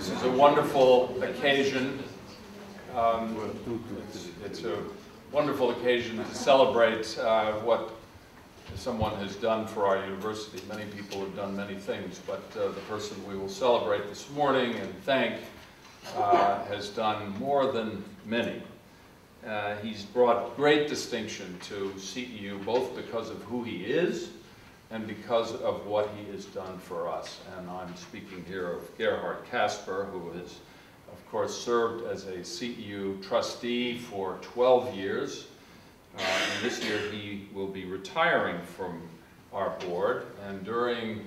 This is a wonderful occasion. It's a wonderful occasion to celebrate what someone has done for our university. Many people have done many things, but the person we will celebrate this morning and thank has done more than many. He's brought great distinction to CEU, both because of who he is and because of what he has done for us. And I'm speaking here of Gerhard Casper, who has, of course, served as a CEU trustee for 12 years. And this year he will be retiring from our board. And during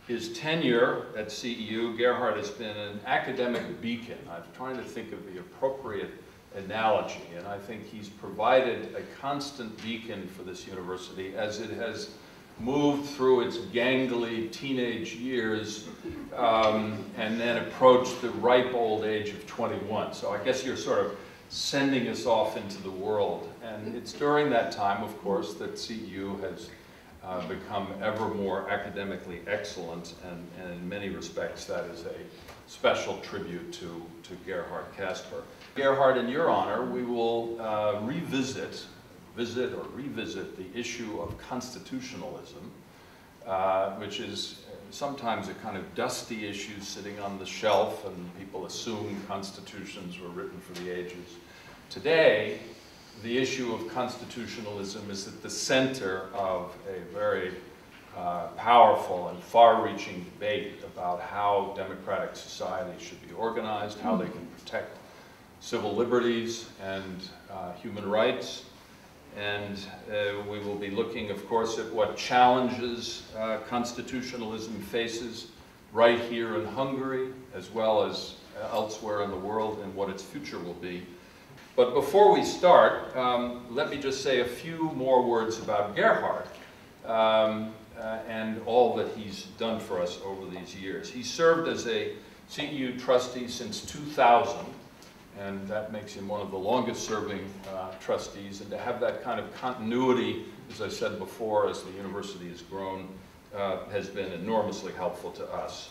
his tenure at CEU, Gerhard has been an academic beacon. I'm trying to think of the appropriate analogy, and I think he's provided a constant beacon for this university as it has moved through its gangly teenage years and then approached the ripe old age of 21. So I guess you're sort of sending us off into the world. And it's during that time, of course, that CEU has become ever more academically excellent, and in many respects that is a special tribute to Gerhard Casper. Gerhard, in your honor, we will revisit the issue of constitutionalism, which is sometimes a kind of dusty issue sitting on the shelf, and people assume constitutions were written for the ages. Today, the issue of constitutionalism is at the center of a very powerful and far-reaching debate about how democratic society should be organized, how they can protect civil liberties and human rights. And we will be looking, of course, at what challenges constitutionalism faces right here in Hungary, as well as elsewhere in the world, and what its future will be. But before we start, let me just say a few more words about Gerhard and all that he's done for us over these years. He served as a CEU trustee since 2000, and that makes him one of the longest-serving trustees. And to have that kind of continuity, as I said before, as the university has grown, has been enormously helpful to us.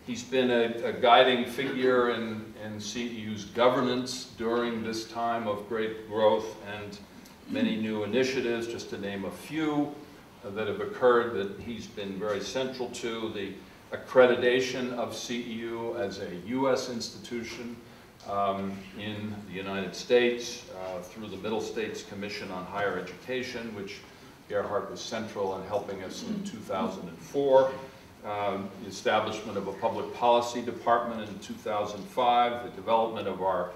He's been a guiding figure in CEU's governance during this time of great growth and many new initiatives, just to name a few that have occurred that he's been very central to. The accreditation of CEU as a U.S. institution in the United States through the Middle States Commission on Higher Education, which Gerhard was central in helping us in 2004. The establishment of a public policy department in 2005, the development of our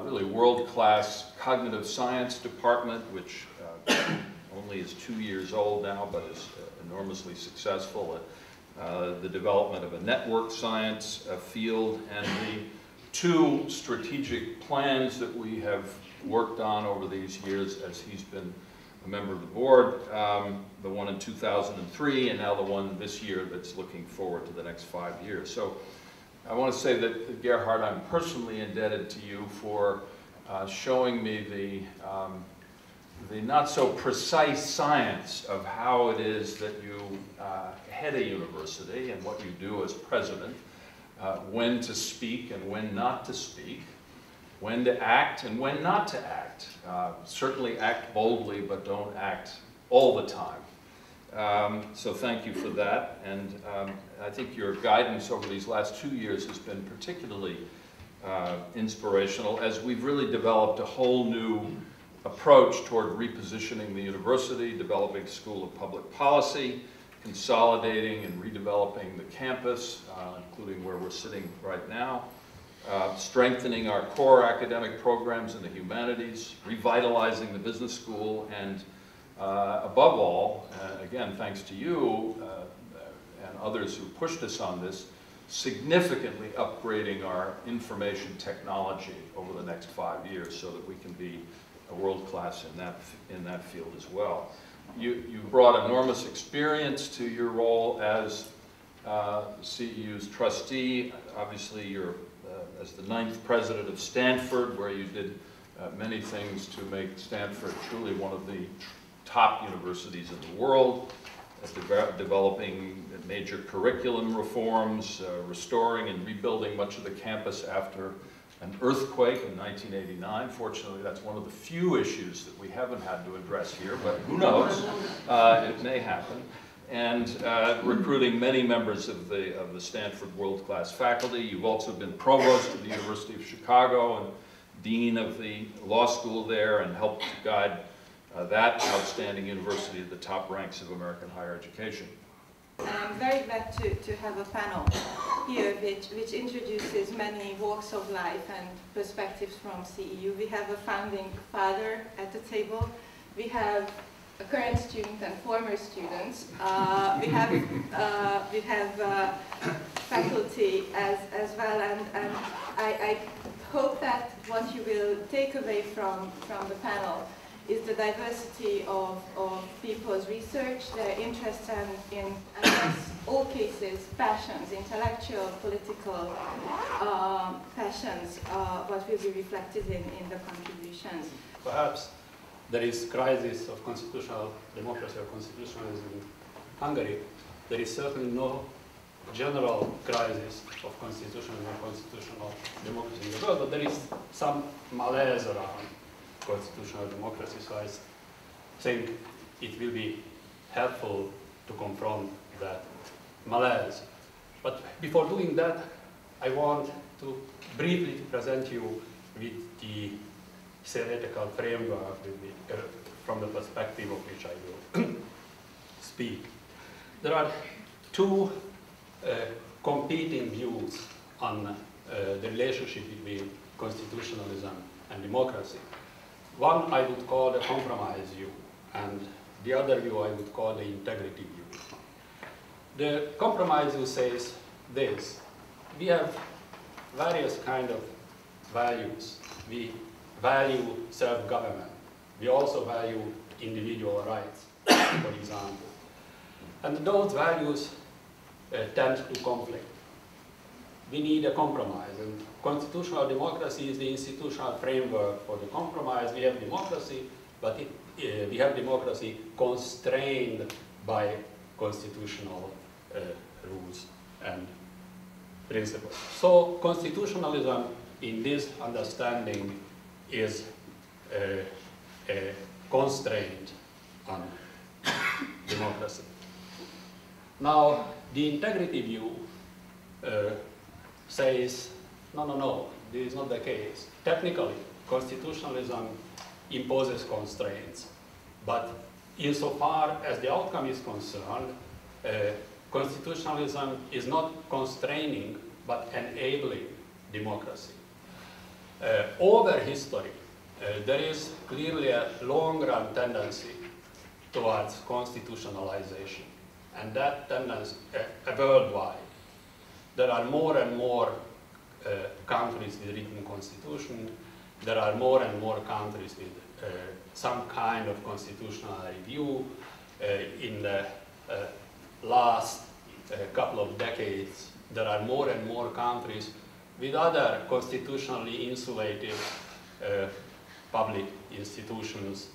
really world-class cognitive science department, which only is 2 years old now, but is enormously successful. The development of a network science field, and the 2 strategic plans that we have worked on over these years as he's been a member of the board, the one in 2003 and now the one this year that's looking forward to the next 5 years. So I want to say that, Gerhard, I'm personally indebted to you for showing me the not so precise science of how it is that you head a university and what you do as president, when to speak and when not to speak, when to act and when not to act. Certainly act boldly, but don't act all the time. So thank you for that. And I think your guidance over these last 2 years has been particularly inspirational, as we've really developed a whole new approach toward repositioning the university, developing a School of Public Policy, consolidating and redeveloping the campus, including where we're sitting right now, strengthening our core academic programs in the humanities, revitalizing the business school, and above all, again, thanks to you and others who pushed us on this, significantly upgrading our information technology over the next 5 years so that we can be a world-class in that field as well. You brought enormous experience to your role as CEU's trustee. Obviously, you're as the 9th president of Stanford, where you did many things to make Stanford truly one of the top universities in the world. developing major curriculum reforms, restoring and rebuilding much of the campus after an earthquake in 1989. Fortunately, that's one of the few issues that we haven't had to address here, but who knows? It may happen. And recruiting many members of the Stanford world-class faculty. You've also been provost of the University of Chicago and dean of the law school there, and helped guide that outstanding university to the top ranks of American higher education. I'm very glad to have a panel here which introduces many walks of life and perspectives from CEU. We have a founding father at the table. We have a current student and former students. We have faculty as well, and I hope that what you will take away from the panel is the diversity of people's research, their interests, and in all cases, passions, intellectual, political passions, what will be reflected in the contributions. Perhaps there is crisis of constitutional democracy or constitutionalism in Hungary. There is certainly no general crisis of constitutional and constitutional democracy in the world, but there is some malaise around constitutional democracy, so I think it will be helpful to confront that malaise. But before doing that, I want to briefly present you with the theoretical framework from the perspective of which I will speak. There are two competing views on the relationship between constitutionalism and democracy. One I would call the compromise view, and the other view I would call the integrity view. The compromise view says this: we have various kind of values. We value self-government. We also value individual rights, for example. And those values tend to conflict. We need a compromise, and constitutional democracy is the institutional framework for the compromise. We have democracy, but we have democracy constrained by constitutional rules and principles. So constitutionalism, in this understanding, is a constraint on democracy. Now, the integrity view says, no, this is not the case. Technically, constitutionalism imposes constraints, but insofar as the outcome is concerned, constitutionalism is not constraining, but enabling democracy. Over history, there is clearly a long-run tendency towards constitutionalization, and that tendency worldwide. There are more and more countries with written constitution. There are more and more countries with some kind of constitutional review. In the last couple of decades, there are more and more countries with other constitutionally insulated public institutions,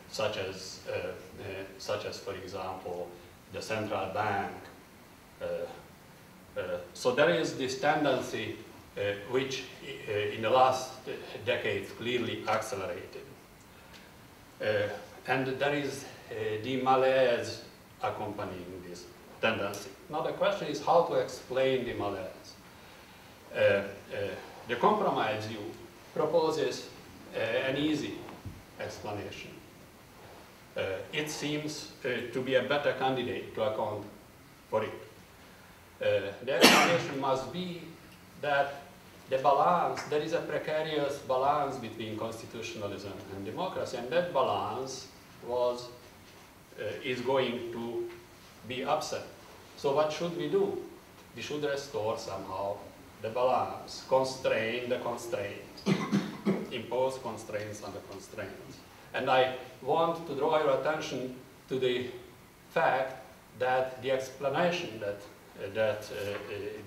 such as, for example, the central bank. So there is this tendency which in the last decades clearly accelerated. And there is the malaise accompanying this tendency. Now the question is how to explain the malaise. The compromise view proposes an easy explanation. It seems to be a better candidate to account for it. The explanation must be that the balance, there is a precarious balance between constitutionalism and democracy, and that balance is going to be upset. So what should we do? We should restore somehow the balance, constrain the constraints, impose constraints on the constraints. And I want to draw your attention to the fact that the explanation that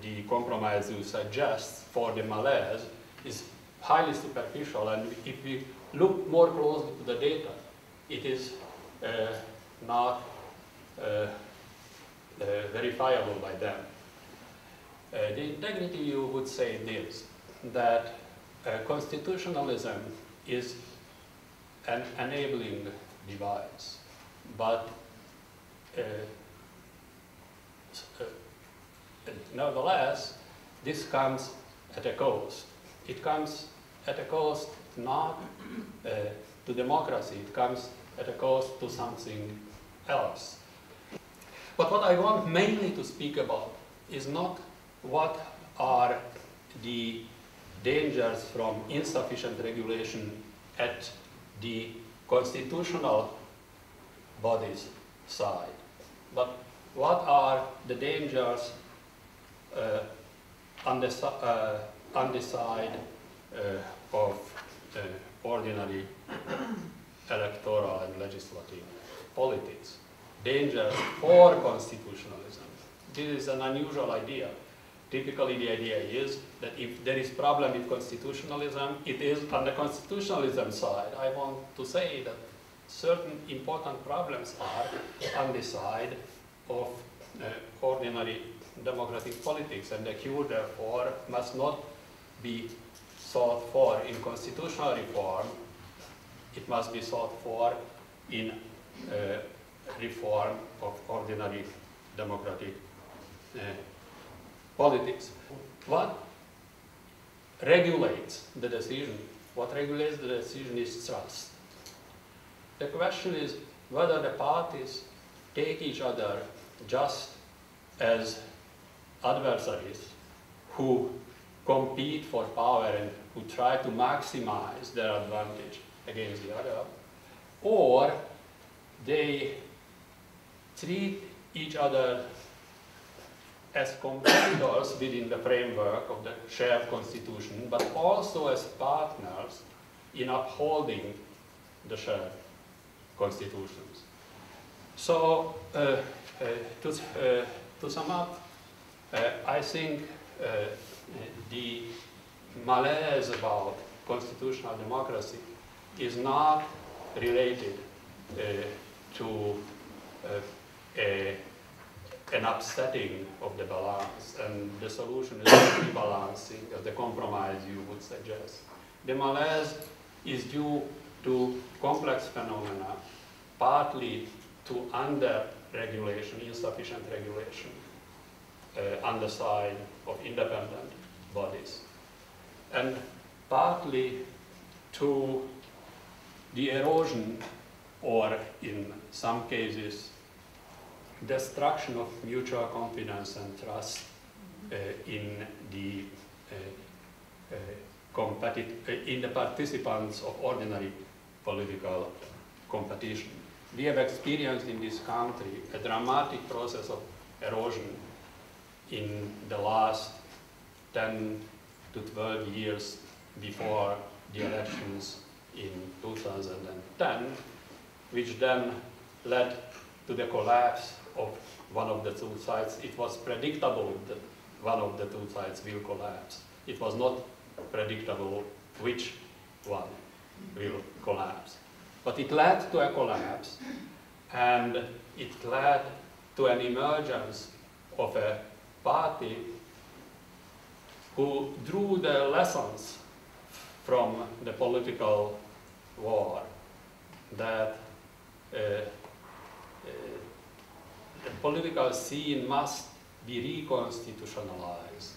the compromise you suggest for the malaise is highly superficial, and if we look more closely to the data, it is not verifiable by them. The integrity, you would say this, that constitutionalism is an enabling device, but nevertheless, this comes at a cost. It comes at a cost not to democracy, it comes at a cost to something else. But what I want mainly to speak about is not what are the dangers from insufficient regulation at the constitutional body's side, but what are the dangers on the side of ordinary electoral and legislative politics. Dangers for constitutionalism. This is an unusual idea. Typically the idea is that if there is problem with constitutionalism, it is on the constitutionalism side. I want to say that certain important problems are on the side of ordinary democratic politics, and the cure therefore must not be sought for in constitutional reform, it must be sought for in reform of ordinary democratic politics. What regulates the decision? What regulates the decision is trust. The question is whether the parties take each other just as adversaries who compete for power and who try to maximize their advantage against the other, or they treat each other as competitors within the framework of the shared constitution, but also as partners in upholding the shared constitutions. So, to sum up, I think the malaise about constitutional democracy is not related to an upsetting of the balance, and the solution is rebalancing, as the compromise you would suggest. The malaise is due to complex phenomena, partly to under-regulation, insufficient regulation on the side of independent bodies, and partly to the erosion, or in some cases, destruction of mutual confidence and trust in the participants of ordinary political competition. We have experienced in this country a dramatic process of erosion in the last 10 to 12 years before the elections in 2010, which then led to the collapse of one of the two sides. It was predictable that one of the two sides will collapse. It was not predictable which one will collapse. But it led to a collapse, and it led to an emergence of a party who drew the lessons from the political war, that the political scene must be reconstitutionalized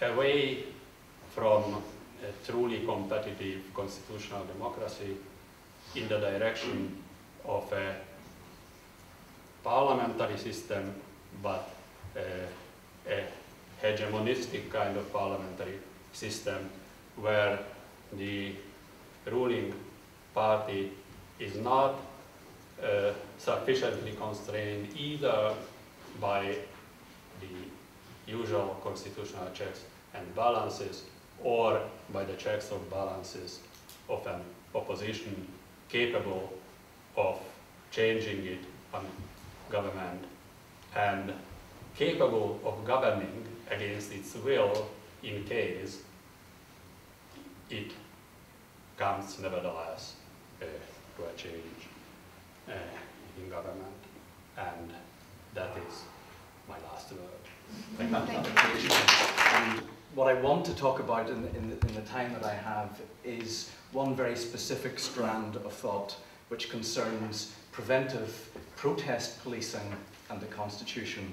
away from a truly competitive constitutional democracy in the direction of a parliamentary system, but a hegemonistic kind of parliamentary system where the ruling party is not sufficiently constrained either by the usual constitutional checks and balances or by the checks or balances of an opposition capable of changing it on government and capable of governing against its will in case it comes nevertheless to a change environment, and that is my last word. Thank you. And what I want to talk about in the time that I have is one very specific strand of thought which concerns preventive protest policing and the Constitution.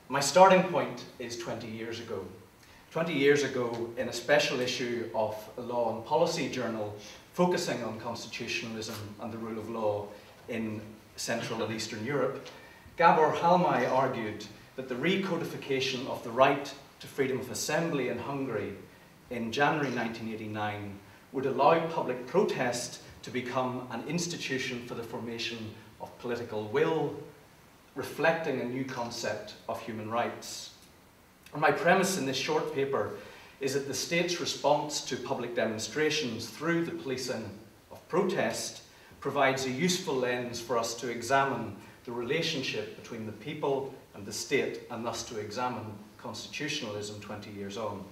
My starting point is 20 years ago. 20 years ago, in a special issue of a Law and Policy journal focusing on constitutionalism and the rule of law in Central and Eastern Europe, Gabor Halmai argued that the recodification of the right to freedom of assembly in Hungary in January 1989 would allow public protest to become an institution for the formation of political will, reflecting a new concept of human rights. And my premise in this short paper is that the state's response to public demonstrations through the policing of protest provides a useful lens for us to examine the relationship between the people and the state, and thus to examine constitutionalism 20 years on.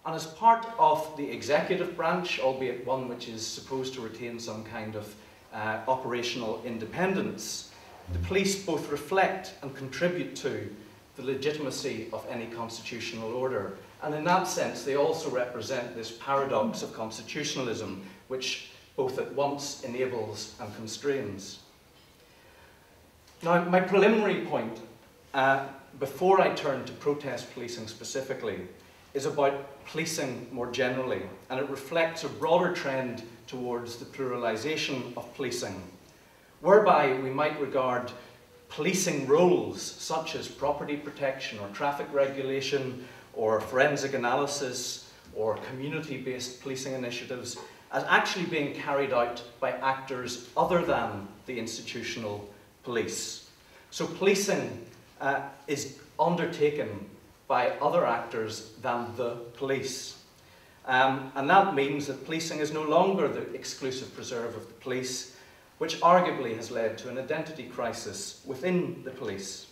And as part of the executive branch, albeit one which is supposed to retain some kind of operational independence, the police both reflect and contribute to the legitimacy of any constitutional order. And in that sense, they also represent this paradox of constitutionalism, which both at once enables and constrains. Now, my preliminary point, before I turn to protest policing specifically, is about policing more generally, and it reflects a broader trend towards the pluralization of policing, whereby we might regard policing roles such as property protection or traffic regulation or forensic analysis or community-based policing initiatives as actually being carried out by actors other than the institutional police. So policing is undertaken by other actors than the police. And that means that policing is no longer the exclusive preserve of the police, which arguably has led to an identity crisis within the police.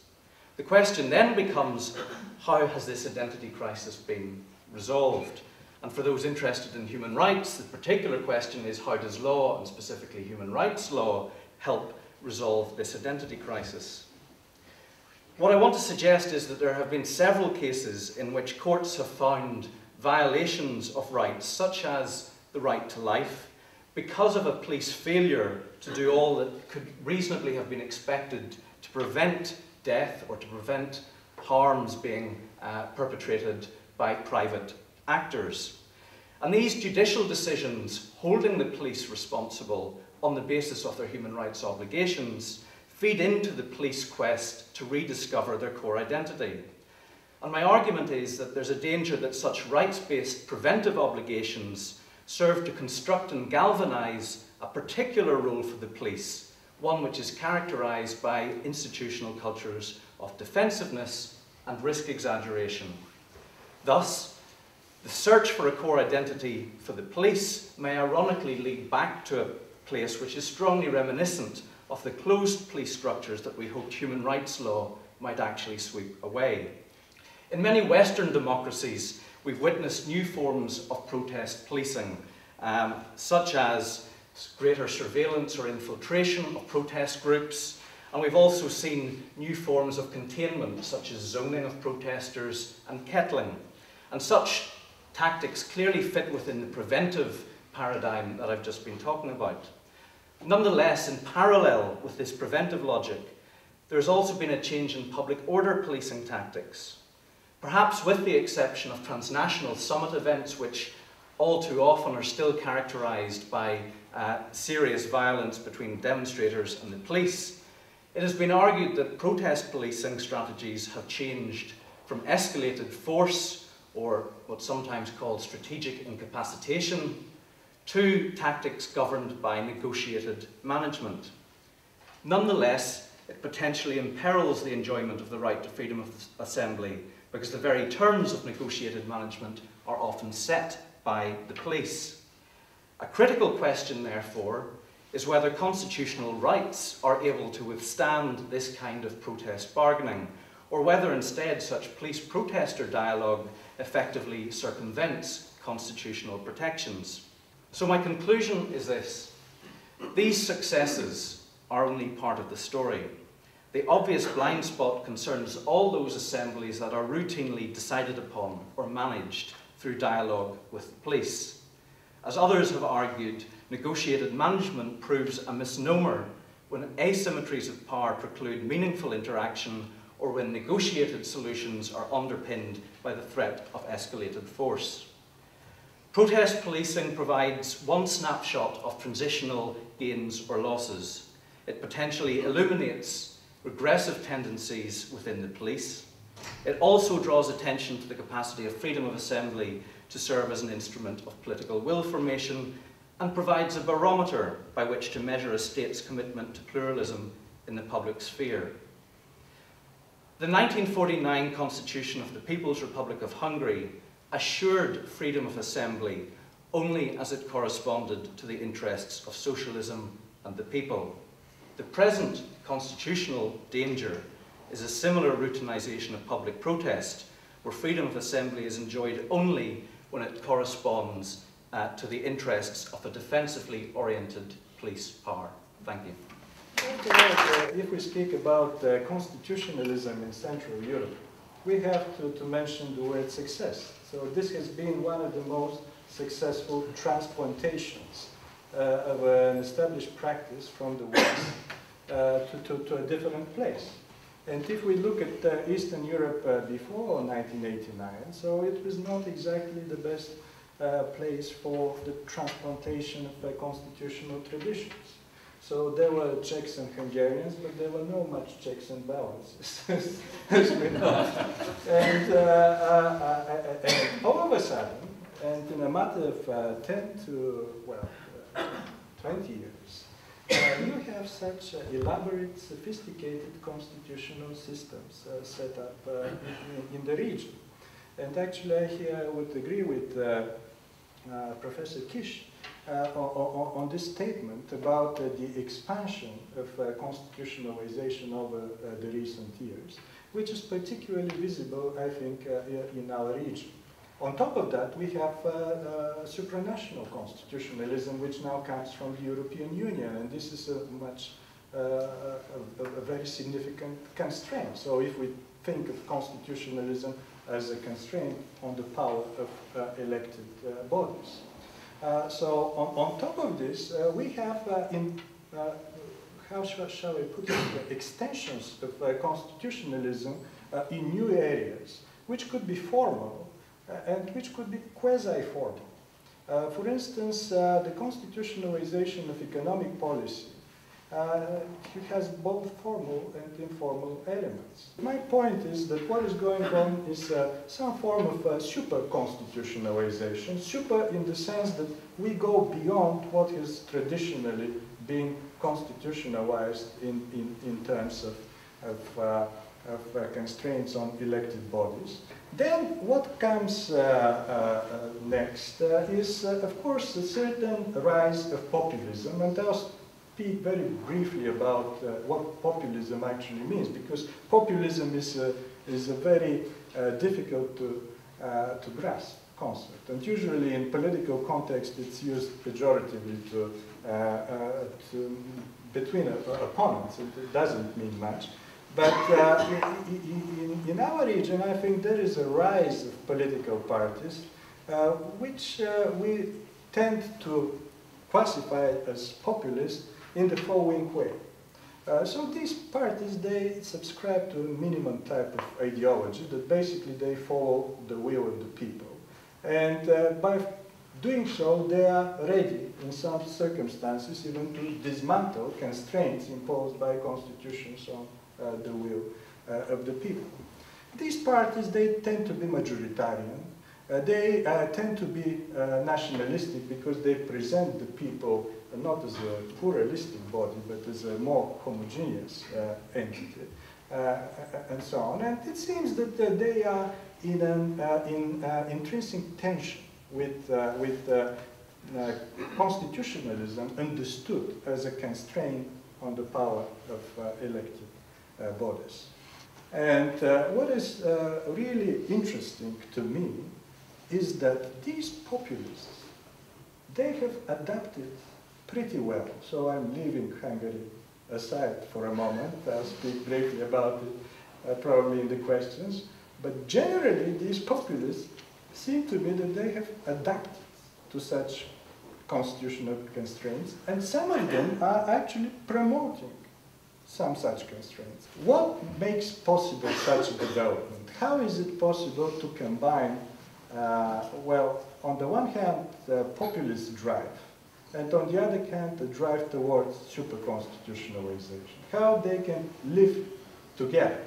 The question then becomes, how has this identity crisis been resolved? And for those interested in human rights, the particular question is, how does law, and specifically human rights law, help resolve this identity crisis? What I want to suggest is that there have been several cases in which courts have found violations of rights, such as the right to life, because of a police failure to do all that could reasonably have been expected to prevent death or to prevent harms being perpetrated by private actors. And these judicial decisions holding the police responsible on the basis of their human rights obligations feed into the police quest to rediscover their core identity. And my argument is that there's a danger that such rights-based preventive obligations serve to construct and galvanise a particular role for the police, one which is characterised by institutional cultures of defensiveness and risk exaggeration. Thus, the search for a core identity for the police may ironically lead back to a place which is strongly reminiscent of the closed police structures that we hoped human rights law might actually sweep away. In many Western democracies, we've witnessed new forms of protest policing, such as greater surveillance or infiltration of protest groups, and we've also seen new forms of containment, such as zoning of protesters and kettling. And such tactics clearly fit within the preventive paradigm that I've just been talking about. Nonetheless, in parallel with this preventive logic, there's also been a change in public order policing tactics. Perhaps with the exception of transnational summit events, which all too often are still characterised by serious violence between demonstrators and the police, it has been argued that protest policing strategies have changed from escalated force, or what's sometimes called strategic incapacitation, to tactics governed by negotiated management. Nonetheless, it potentially imperils the enjoyment of the right to freedom of assembly, because the very terms of negotiated management are often set by the police. A critical question, therefore, is whether constitutional rights are able to withstand this kind of protest bargaining, or whether instead such police-protester dialogue effectively circumvents constitutional protections. So my conclusion is this: these successes are only part of the story. The obvious blind spot concerns all those assemblies that are routinely decided upon or managed through dialogue with the police. As others have argued, negotiated management proves a misnomer when asymmetries of power preclude meaningful interaction or when negotiated solutions are underpinned by the threat of escalated force. Protest policing provides one snapshot of transitional gains or losses. It potentially illuminates regressive tendencies within the police. It also draws attention to the capacity of freedom of assembly to serve as an instrument of political will formation and provides a barometer by which to measure a state's commitment to pluralism in the public sphere. The 1949 Constitution of the People's Republic of Hungary assured freedom of assembly only as it corresponded to the interests of socialism and the people. The present constitutional danger is a similar routinization of public protest, where freedom of assembly is enjoyed only when it corresponds to the interests of a defensively oriented police power. Thank you. If we speak about constitutionalism in Central Europe, we have to mention the word success. So this has been one of the most successful transplantations of an established practice from the West to a different place. And if we look at Eastern Europe before 1989, so it was not exactly the best place for the transplantation of constitutional traditions. So there were Czechs and Hungarians, but there were no much checks and balances, as we know. And all of a sudden, and in a matter of 10 to, 20 years, you have such elaborate, sophisticated constitutional systems set up in the region. And actually, I would agree with Professor Kish on this statement about the expansion of constitutionalization over the recent years, which is particularly visible, I think, in our region. On top of that, we have supranational constitutionalism, which now comes from the European Union, and this is a very significant constraint. So if we think of constitutionalism as a constraint on the power of elected bodies. So on top of this, we have, how shall I put it, extensions of constitutionalism in new areas, which could be formal and which could be quasi-formal. For instance, the constitutionalization of economic policy it has both formal and informal elements. My point is that what is going on is some form of super-constitutionalization, super in the sense that we go beyond what has traditionally been constitutionalized in terms of constraints on elected bodies. Then what comes next is, of course, a certain rise of populism, and I'll speak very briefly about what populism actually means, because populism is a very difficult to grasp concept, and usually in political context it's used pejoratively between opponents. It doesn't mean much. But in our region, I think there is a rise of political parties, which we tend to classify as populist in the following way. So these parties, they subscribe to a minimum type of ideology that basically they follow the will of the people. And by doing so, they are ready, in some circumstances, even to dismantle constraints imposed by constitutions on the will of the people. These parties, they tend to be majoritarian. They tend to be nationalistic because they present the people not as a pluralistic body, but as a more homogeneous entity, and so on. And it seems that they are in an intrinsic tension with constitutionalism understood as a constraint on the power of elected bodies. And what is really interesting to me is that these populists, they have adapted pretty well. So I'm leaving Hungary aside for a moment. I'll speak briefly about it probably in the questions. But generally, these populists seem to be that they have adapted to such constitutional constraints, and some of them are actually promoting some such constraints. What makes possible such a development? How is it possible to combine, well, on the one hand, the populist drive, and on the other hand, the drive towards super-constitutionalization? How they can live together?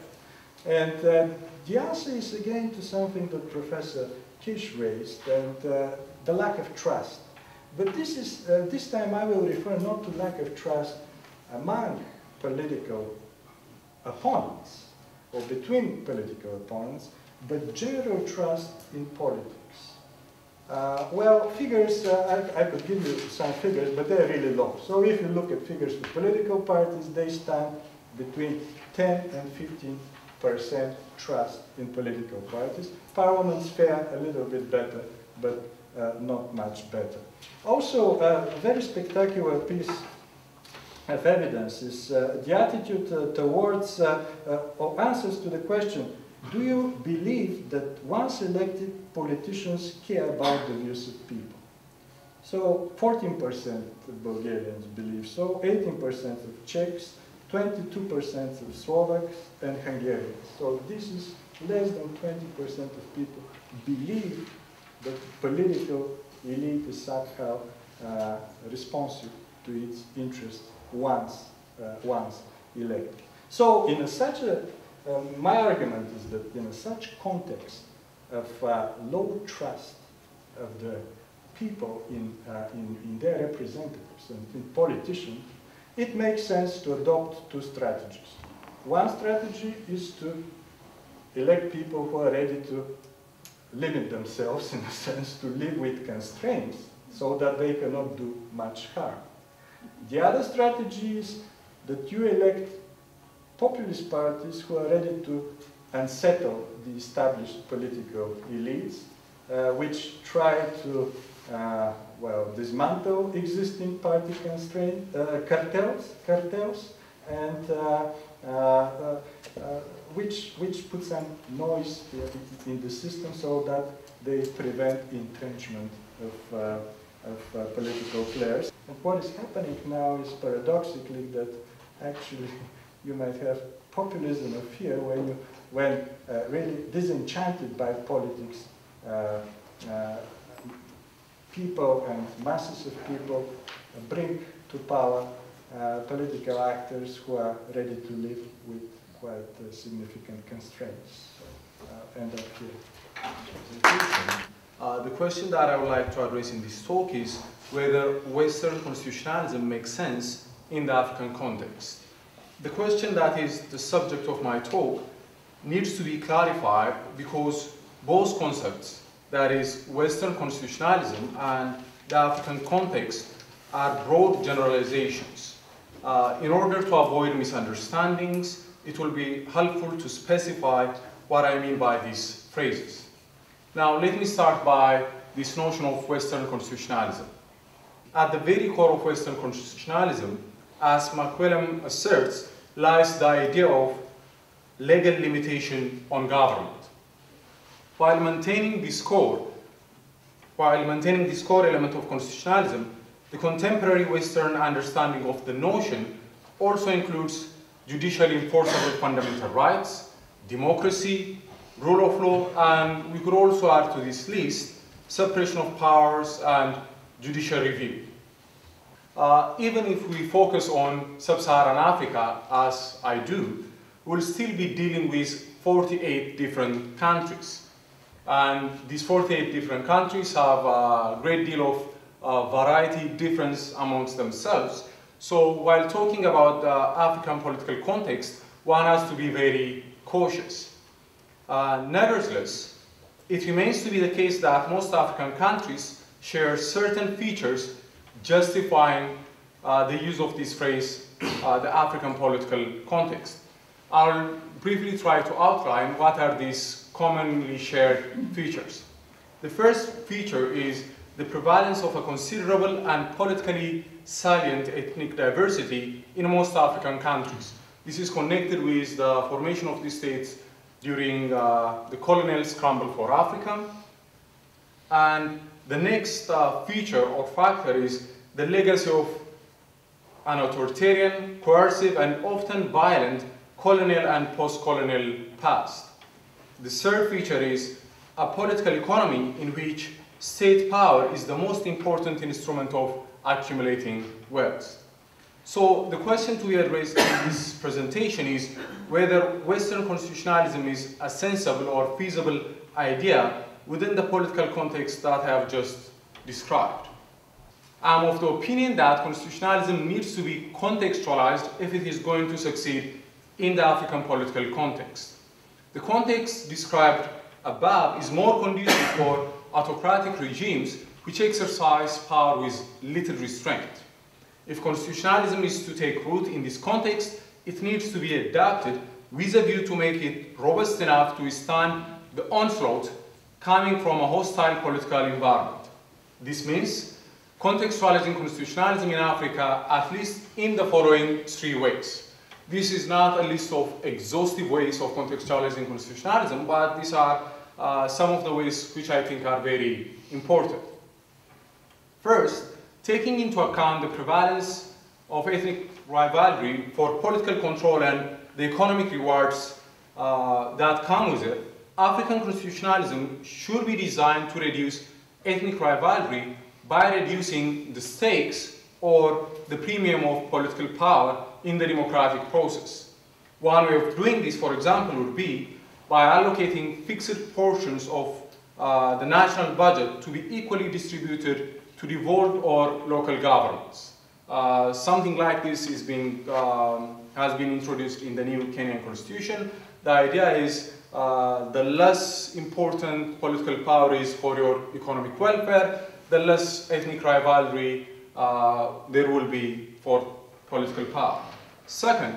And the answer is again to something that Professor Kish raised, and the lack of trust. But this is, this time I will refer not to lack of trust among political opponents, or between political opponents, but general trust in politics. Well, figures, I could give you some figures, but they're really low. So if you look at figures for political parties, they stand between 10 and 15% trust in political parties. Parliaments fare a little bit better, but not much better. Also, a very spectacular piece of evidence is the attitude towards, or answers to the question, do you believe that once elected politicians care about the views of people? So 14% of Bulgarians believe so, 18% of Czechs, 22% of Slovaks and Hungarians. So this is less than 20% of people believe that the political elite is somehow responsive to its interests once elected. So in such a, my argument is that in such context of low trust of the people in their representatives and in politicians, it makes sense to adopt two strategies. One strategy is to elect people who are ready to limit themselves, in a sense, to live with constraints so that they cannot do much harm. The other strategy is that you elect populist parties who are ready to unsettle the established political elites, which try to well, dismantle existing party constraint cartels, and which put some noise in the system so that they prevent entrenchment of political players. And what is happening now is paradoxically that actually you might have populism of fear when really disenchanted by politics, people and masses of people bring to power political actors who are ready to live with quite significant constraints. So, end up here. The question that I would like to address in this talk is whether Western constitutionalism makes sense in the African context. The question that is the subject of my talk needs to be clarified because both concepts, that is Western constitutionalism and the African context, are broad generalizations. In order to avoid misunderstandings, it will be helpful to specify what I mean by these phrases. Now, let me start by this notion of Western constitutionalism. At the very core of Western constitutionalism, as McWilliam asserts, lies the idea of legal limitation on government. While maintaining this core element of constitutionalism, the contemporary Western understanding of the notion also includes judicially enforceable fundamental rights, democracy, rule of law, and we could also add to this list separation of powers and judicial review. Even if we focus on sub-Saharan Africa, as I do, we'll still be dealing with 48 different countries. And these 48 different countries have a great deal of variety, difference amongst themselves. So while talking about the African political context, one has to be very cautious. Nevertheless, it remains to be the case that most African countries share certain features justifying the use of this phrase, the African political context. I'll briefly try to outline what are these commonly shared features. The first feature is the prevalence of a considerable and politically salient ethnic diversity in most African countries. This is connected with the formation of the states during the colonial scramble for Africa. And the next feature or factor is the legacy of an authoritarian, coercive, and often violent colonial and post-colonial past. The third feature is a political economy in which state power is the most important instrument of accumulating wealth. So the question to be addressed in this presentation is whether Western constitutionalism is a sensible or feasible idea within the political context that I have just described. I'm of the opinion that constitutionalism needs to be contextualized if it is going to succeed in the African political context. The context described above is more conducive for autocratic regimes which exercise power with little restraint. If constitutionalism is to take root in this context, it needs to be adapted with a view to make it robust enough to withstand the onslaught coming from a hostile political environment. This means contextualizing constitutionalism in Africa at least in the following three ways. This is not a list of exhaustive ways of contextualizing constitutionalism, but these are some of the ways which I think are very important. First, taking into account the prevalence of ethnic rivalry for political control and the economic rewards that come with it, African constitutionalism should be designed to reduce ethnic rivalry by reducing the stakes or the premium of political power in the democratic process. One way of doing this, for example, would be by allocating fixed portions of the national budget to be equally distributed to devolved or local governments. Something like this has been introduced in the new Kenyan constitution. The idea is the less important political power is for your economic welfare, the less ethnic rivalry there will be for political power. Second,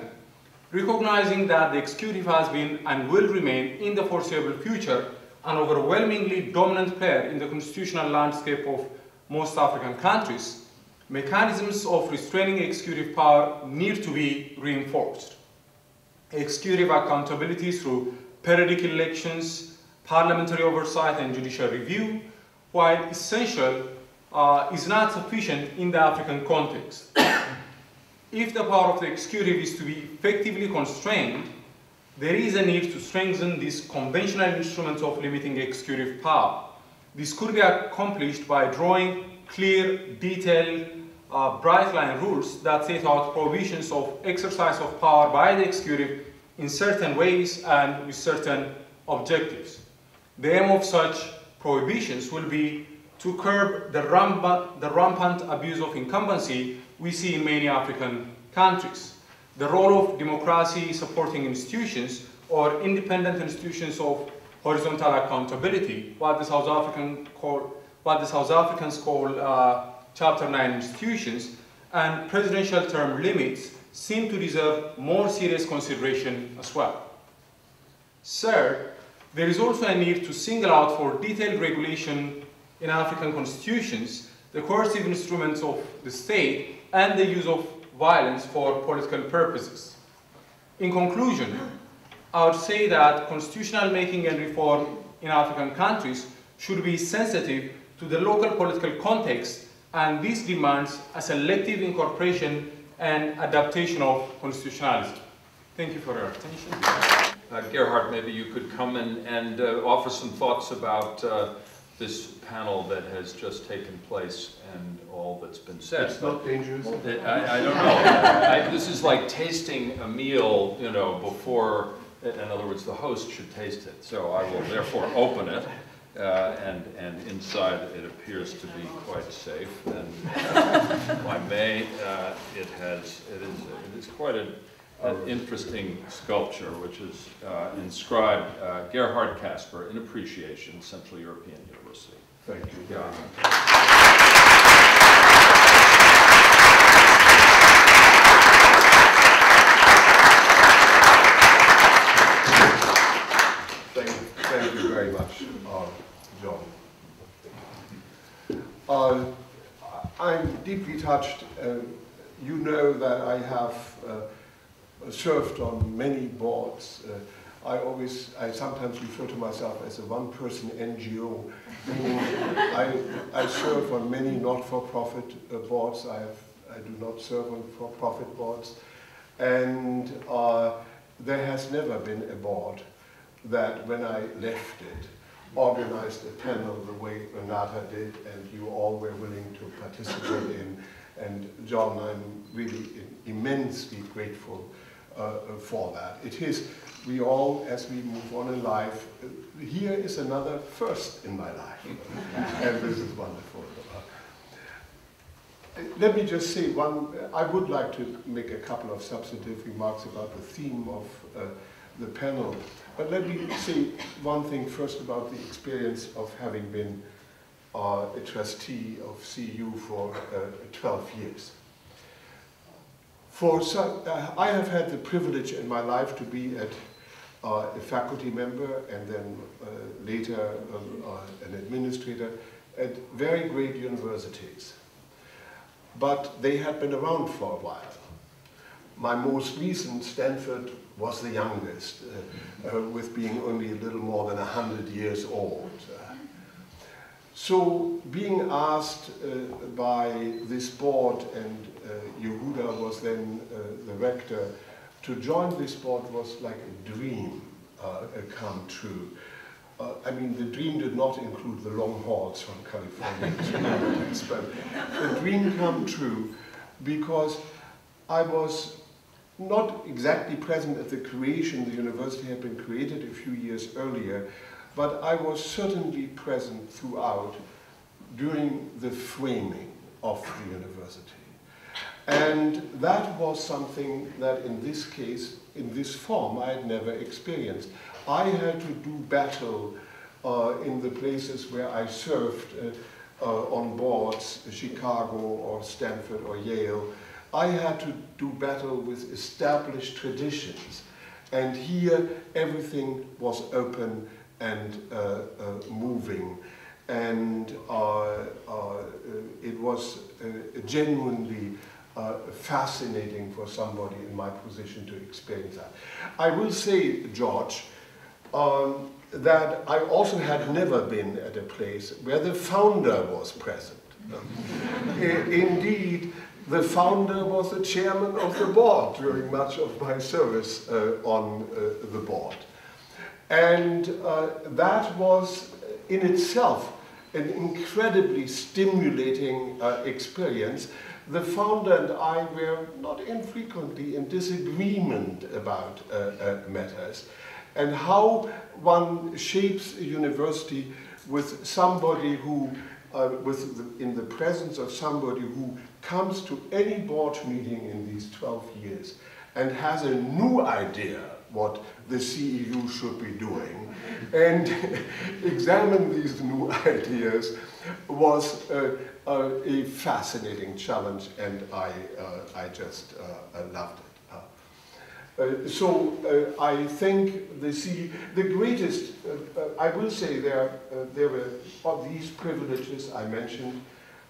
recognizing that the executive has been and will remain in the foreseeable future an overwhelmingly dominant player in the constitutional landscape of most African countries, mechanisms of restraining executive power need to be reinforced. Executive accountability through periodic elections, parliamentary oversight, and judicial review, while essential, is not sufficient in the African context. If the power of the executive is to be effectively constrained, there is a need to strengthen these conventional instruments of limiting executive power. This could be accomplished by drawing clear, detailed, bright line rules that set out provisions of exercise of power by the executive in certain ways and with certain objectives. The aim of such prohibitions will be to curb the rampant abuse of incumbency we see in many African countries. The role of democracy supporting institutions or independent institutions of horizontal accountability, what the South Africans call Chapter 9 institutions, and presidential term limits seem to deserve more serious consideration as well. Third, there is also a need to single out for detailed regulation in African constitutions the coercive instruments of the state and the use of violence for political purposes. In conclusion, I would say that constitutional making and reform in African countries should be sensitive to the local political context, and this demands a selective incorporation and adaptation of constitutionalism. Thank you for your attention. Gerhard, maybe you could come in and offer some thoughts about this panel that has just taken place and all that's been said. It's not dangerous. I don't know. This is like tasting a meal, you know, before, in other words, the host should taste it. So I will therefore open it. And inside it appears to be quite safe. And if I may, it is quite an interesting sculpture, which is inscribed Gerhard Casper in appreciation, Central European University. Thank you. Yeah. Thank you very much, John. touched, you know that I have served on many boards. I sometimes refer to myself as a one-person NGO. I serve on many not-for-profit boards. I do not serve on for-profit boards. And there has never been a board that, when I left it, organized a panel the way Renata did, and you all were willing to participate in. And John, I'm really immensely grateful for that. It is, we all, as we move on in life, here is another first in my life. And this is wonderful. Let me just say I would like to make a couple of substantive remarks about the theme of the panel. But let me say one thing first about the experience of having been a trustee of CEU for 12 years. I have had the privilege in my life to be a faculty member and then later an administrator at very great universities. But they had been around for a while. My most recent, Stanford, was the youngest, with being only a little more than 100 years old. So being asked by this board, and Yehuda was then the rector, to join this board was like a dream come true. I mean, the dream did not include the long hauls from California to Netherlands, but the dream come true because I was not exactly present at the creation. The university had been created a few years earlier, but I was certainly present throughout during the framing of the university. And that was something that in this case, in this form, I had never experienced. I had to do battle in the places where I served on boards, Chicago or Stanford or Yale. I had to do battle with established traditions. And here everything was open and moving. And it was genuinely fascinating for somebody in my position to experience that. I will say, George, that I also had never been at a place where the founder was present. Indeed, the founder was the chairman of the board during much of my service on the board. And that was in itself an incredibly stimulating experience. The founder and I were not infrequently in disagreement about matters, and how one shapes a university with somebody who, in the presence of somebody who comes to any board meeting in these 12 years and has a new idea what the CEU should be doing, and examine these new ideas was a fascinating challenge, and I just loved it. So I think the greatest, I will say there were these privileges I mentioned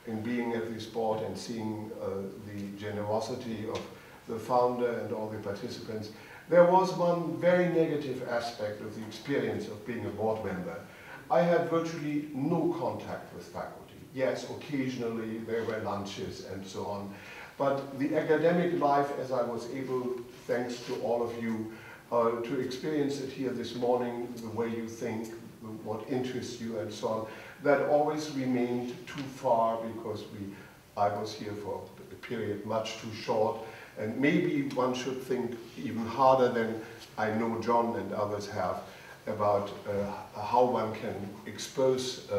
in being at this board and seeing the generosity of the founder and all the participants. There was one very negative aspect of the experience of being a board member. I had virtually no contact with faculty. Yes, occasionally there were lunches and so on, but the academic life, as I was able, thanks to all of you, to experience it here this morning, the way you think, what interests you and so on, that always remained too far because I was here for a period much too short, and maybe one should think even harder than I know John and others have about how one can expose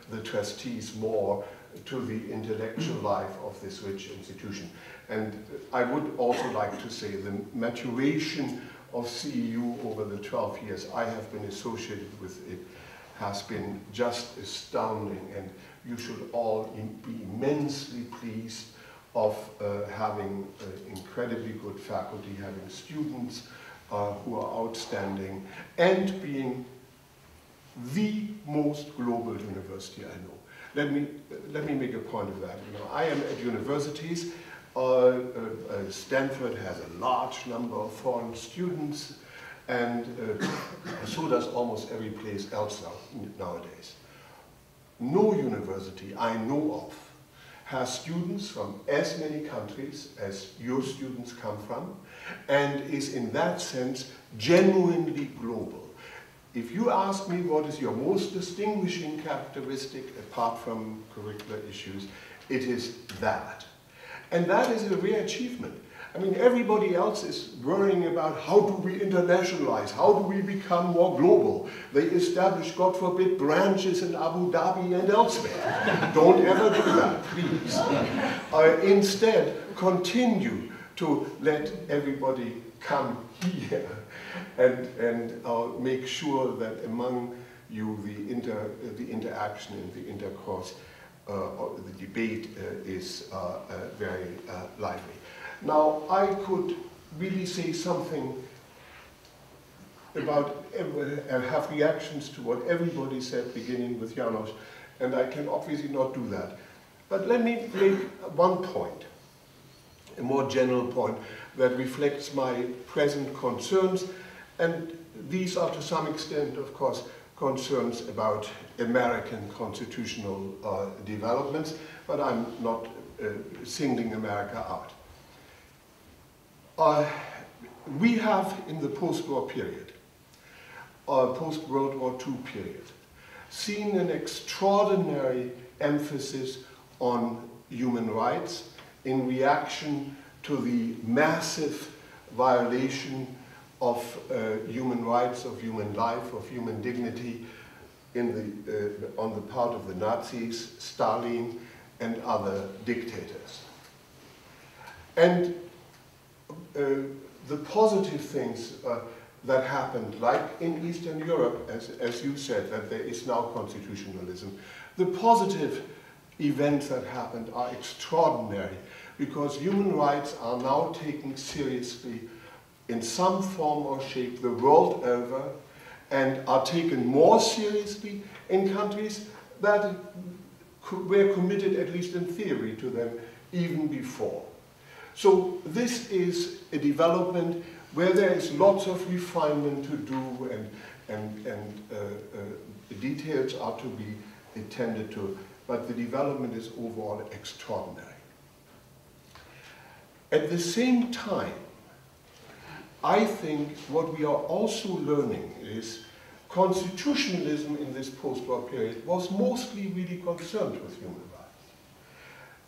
the trustees more to the intellectual life of this rich institution. And I would also like to say the maturation of CEU over the 12 years I have been associated with it has been just astounding, and you should all be immensely pleased of having incredibly good faculty, having students who are outstanding, and being the most global university I know. Let me make a point of that. You know, I am at universities. Stanford has a large number of foreign students, and so does almost every place else nowadays. No university I know of has students from as many countries as your students come from, and is in that sense genuinely global. If you ask me what is your most distinguishing characteristic apart from curricular issues, it is that. And that is a rare achievement. I mean, everybody else is worrying about how do we internationalize, how do we become more global. They establish, God forbid, branches in Abu Dhabi and elsewhere. Don't ever do that, please. Instead, continue to let everybody come here and make sure that among you the interaction and the intercourse, the debate is very lively. Now, I could really say something about, have reactions to what everybody said, beginning with János, and I can obviously not do that. But let me make one point, a more general point, that reflects my present concerns, and these are to some extent, of course, concerns about American constitutional developments, but I'm not singling America out. We have, in the post-war period, post-World War II period, seen an extraordinary emphasis on human rights in reaction to the massive violation of human rights, of human life, of human dignity on the part of the Nazis, Stalin, and other dictators. And the positive things that happened, like in Eastern Europe, as you said, that there is now constitutionalism, the positive events that happened are extraordinary because human rights are now taken seriously in some form or shape the world over, and are taken more seriously in countries that were committed, at least in theory, to them even before. So this is a development where there is lots of refinement to do, and the details are to be attended to, but the development is overall extraordinary. At the same time, I think what we are also learning is constitutionalism in this post-war period was mostly really concerned with human rights.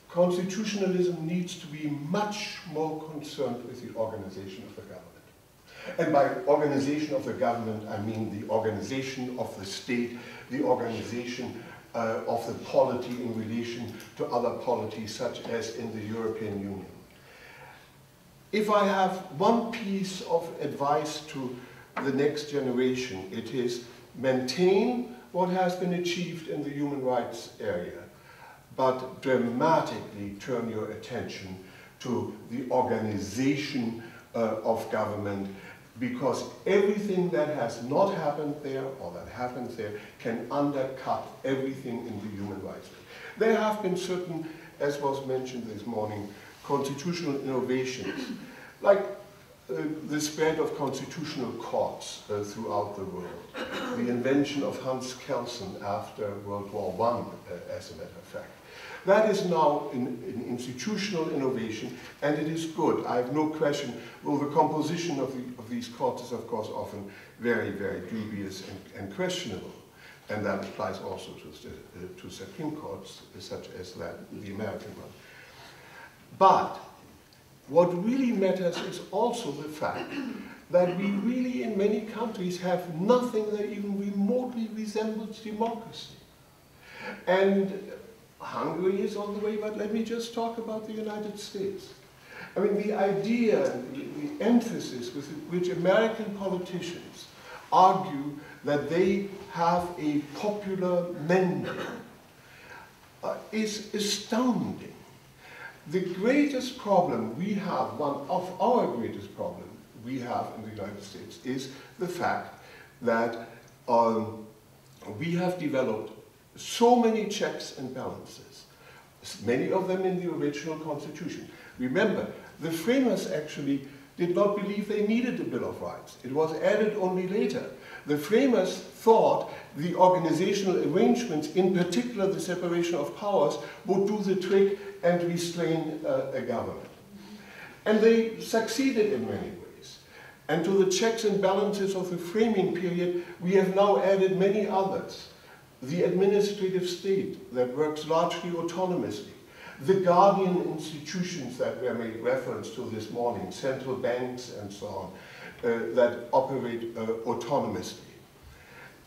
Constitutionalism needs to be much more concerned with the organization of the government. And by organization of the government, I mean the organization of the state, the organization of the polity in relation to other polities, such as in the European Union. If I have one piece of advice to the next generation, it is maintain what has been achieved in the human rights area, but dramatically turn your attention to the organization of government, because everything that has not happened there or that happens there can undercut everything in the human rights. There have been certain, as was mentioned this morning, constitutional innovations, like the spread of constitutional courts throughout the world, the invention of Hans Kelsen after World War I, as a matter of fact. That is now an institutional innovation, and it is good. I have no question. Well, the composition of these courts is, of course, often very, very dubious and questionable, and that applies also to Supreme Courts, such as the American one. But what really matters is also the fact that we really, in many countries, have nothing that even remotely resembles democracy. And Hungary is on the way, but let me just talk about the United States. I mean, the idea, the emphasis with which American politicians argue that they have a popular mandate is astounding. The greatest problem we have, one of our greatest problems we have in the United States, is the fact that we have developed so many checks and balances, many of them in the original constitution. Remember, the framers actually did not believe they needed a Bill of Rights. It was added only later. The framers thought the organizational arrangements, in particular the separation of powers, would do the trick and restrain a government. And they succeeded in many ways. And to the checks and balances of the framing period, we have now added many others. The administrative state that works largely autonomously, the guardian institutions that were made reference to this morning, central banks and so on, that operate autonomously.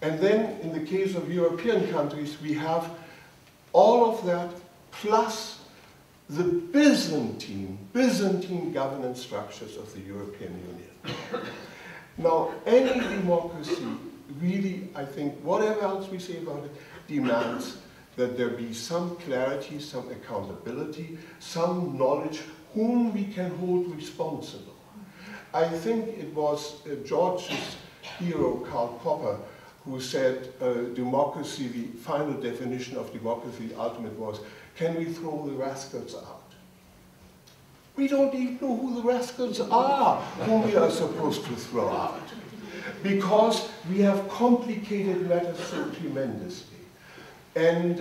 And then in the case of European countries, we have all of that plus the Byzantine governance structures of the European Union. Now, any democracy really, I think, whatever else we say about it, demands that there be some clarity, some accountability, some knowledge whom we can hold responsible. I think it was George's hero, Karl Popper, who said democracy, the final definition of democracy, the ultimate was, can we throw the rascals out? We don't even know who the rascals are whom we are supposed to throw out, because we have complicated matters so tremendously. And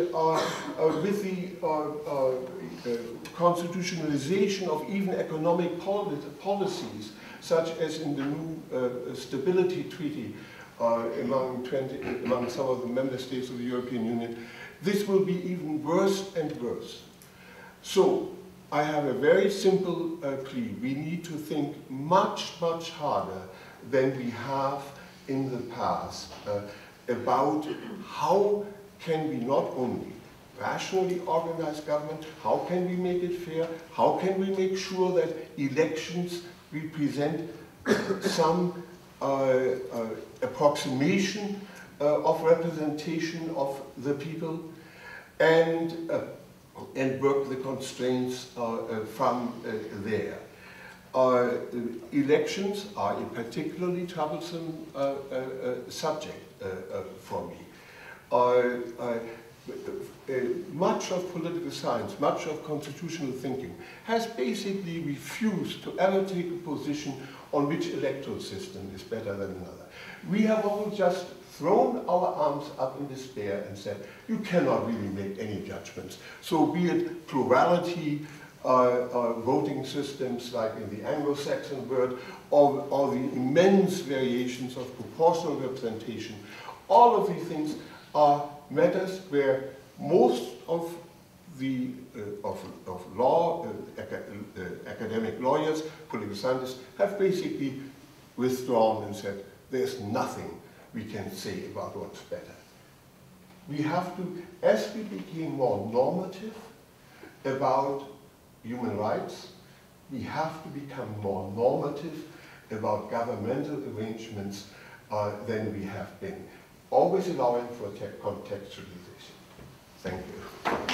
with the constitutionalization of even economic policies, such as in the new Stability Treaty among some of the member states of the European Union, this will be even worse and worse. So I have a very simple plea. We need to think much, much harder than we have in the past about how can we not only rationally organize government, how can we make it fair, how can we make sure that elections represent some approximation of representation of the people, and work the constraints from there. Elections are a particularly troublesome subject for me. Much of political science, much of constitutional thinking has basically refused to ever take a position on which electoral system is better than another. We have all just thrown our arms up in despair and said, you cannot really make any judgments. So be it plurality, voting systems like in the Anglo-Saxon world, or the immense variations of proportional representation, all of these things are matters where most of the academic lawyers, political scientists, have basically withdrawn and said, there's nothing we can say about what's better. We have to, as we became more normative about human rights, we have to become more normative about governmental arrangements than we have been, always allowing for contextualization. Thank you.